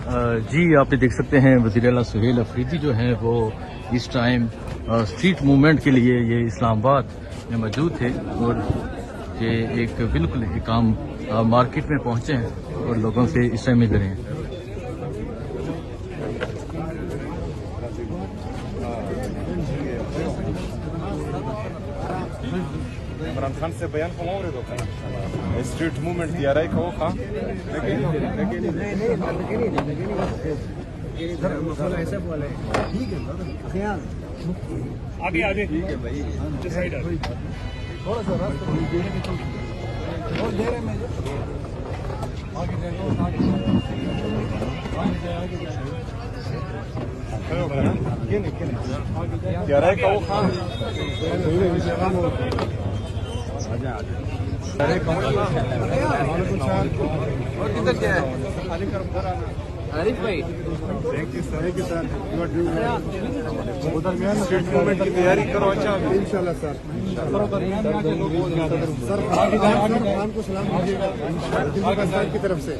जी आपने देख सकते हैं वज़ीर आला सुहेल अफरीदी जो हैं वो इस टाइम स्ट्रीट मूवमेंट के लिए ये इस्लामाबाद में मौजूद थे और ये एक बिल्कुल एक आम मार्केट में पहुंचे हैं और लोगों से इस टाइम मिल रहे हैं। इमरान खान से बयान को स्ट्रीट मूवमेंट दिया रहा है वो खा ऐसा बोले ठीक है आगे आगे ठीक है भाई थोड़ा सा रास्ता बहुत देर है मैं दिया रहा है वो खा और किधर क्या है आरिफ भाई thank you sir street movement की तैयारी करो। अच्छा इंशाल्लाह सर सर खान को सलाम दीजिएगा की तरफ से।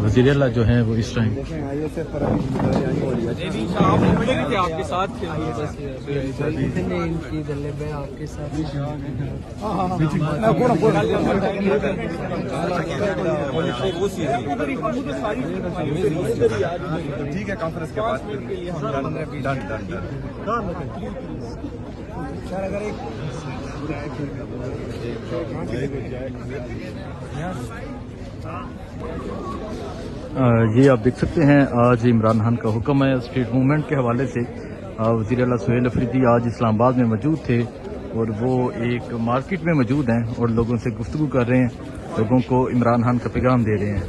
वज़ीर आला जो हैं वो इस टाइम आपके साथ आपके साथ ठीक है कॉन्फ्रेंस के बाद ये आप देख सकते हैं आज इमरान खान का हुक्म है स्ट्रीट मूवमेंट के हवाले से। वज़ीर आला सुहेल अफरीदी आज इस्लामाबाद में मौजूद थे और वो एक मार्केट में मौजूद हैं और लोगों से गुफ्तगू कर रहे हैं, लोगों को इमरान खान का पैगाम दे रहे हैं।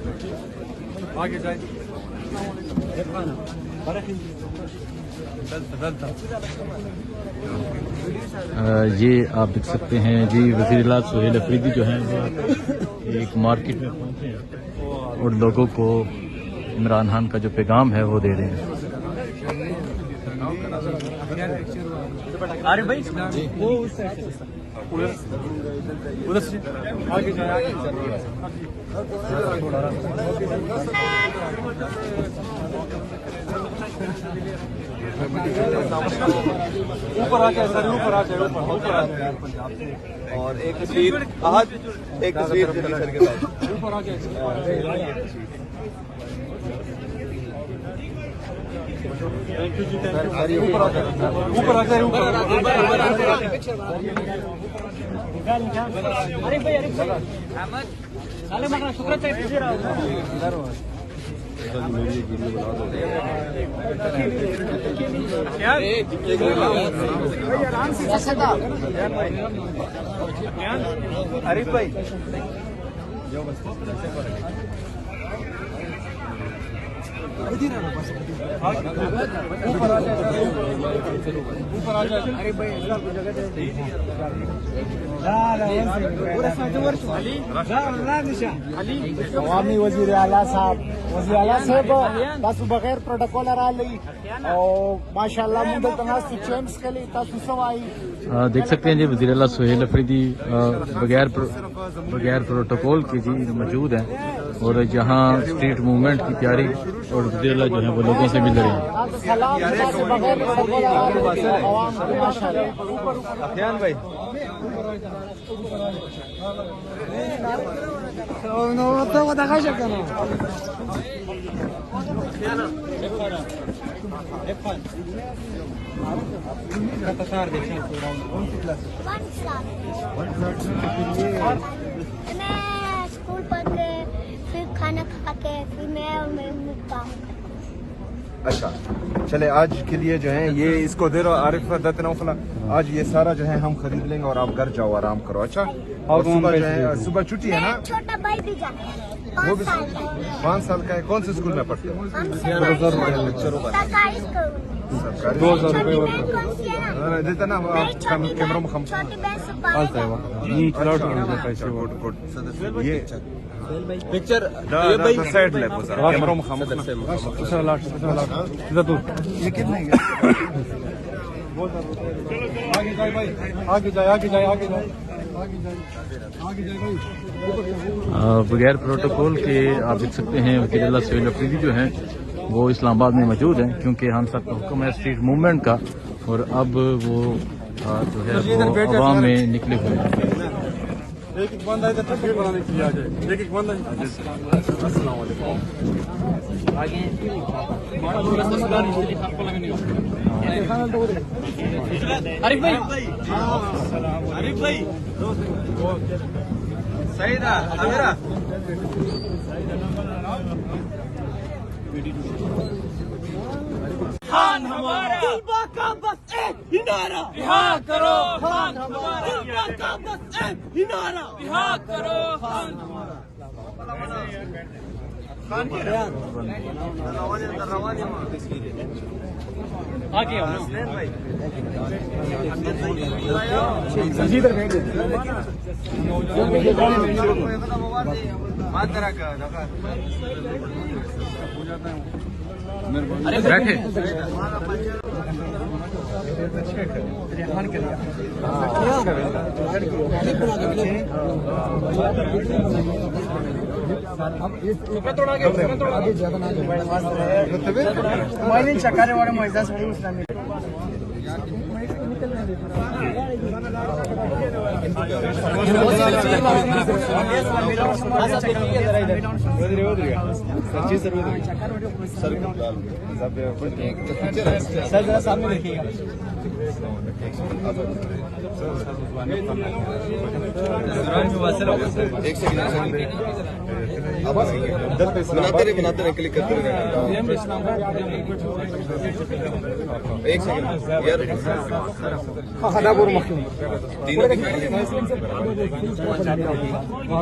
ये आप देख सकते हैं जी वज़ीर आला सुहेल अफरीदी जो हैं वो एक मार्केट में पहुंचे हैं और लोगों को इमरान खान का जो पैगाम है वो दे रहे हैं। आरिफ भाई वो उस साइड से उधर से आगे जाए ऊपर आ जाए सर ऊपर आ जाए ऊपर आ जाए और एक तस्वीर सर के साथ ऊपर आ जाए। ऊपर आ जाए आरिफ भाई अहमद साले मगना शुक्र आरिफ भाई ऊपर आ जाए अरे भाई अवामी वज़ीर आला साहब बस बगैर प्रोटोकॉल और माशाल्लाह मुंडल तनास चैम्प्स के लिए देख सकते हैं जी वज़ीर आला सुहेल अफरीदी बगैर प्रोटोकॉल के जी मौजूद हैं और यहाँ स्ट्रीट मूवमेंट की तैयारी और वज़ीर आला जो है वो लोगों से मिल रहे हैं। भाई मैं स्कूल पढ़ के फिर खाना खा के फिर मैं और मेरे काम। अच्छा चले आज के लिए जो है ये इसको दे रहा आरिफ दत्तनौफला आज ये सारा जो है हम खरीद लेंगे और आप घर जाओ आराम करो। अच्छा और सुबह जो है सुबह छुट्टी है ना छोटा भाई भी जाता है। वो भी 5 साल का है। 5 साल का है। कौन से स्कूल में पढ़ते हो? हम सरकारी स्कूल सरकारी। 2000 रुपये देता ना कैमरा में हम छोटी बहन से 5 ये पिक्चर साइड ले कैमरा में हम ये कितने आगे जाए भाई, आगे जाए, आगे जाए, आगे जाए, आगे जाए, आगे जाए भाई। बगैर प्रोटोकॉल के आप देख सकते हैं वज़ीर आला सुहेल अफरीदी जो हैं वो इस्लामाबाद में मौजूद हैं, क्योंकि हम सब का हुक्म है स्ट्रीट मूवमेंट का, और अब वो जो है वो अवाम में निकले हुए हैं। एक एक बंदा इधर तस्वीर बनाने के लिए आ जाए, एक एक बंदा। अस्सलाम वालेकुम। आरिफ भाई, आरिफ भाई, सही था मेरा। खान हमारा, तुलबा का बस एक हिनारा, रिहा करो खान हमारा, तुलबा का बस एक हिनारा, रिहा करो खान हमारा। आगे आओ बैठे माइनिंग चकारे वाले मौजूद हैं इस्लामी सर जरा सामने देखिएगा। एक सेकंड बनाते रहे क्लिक करते रहे। एक सेकंड यार तीनों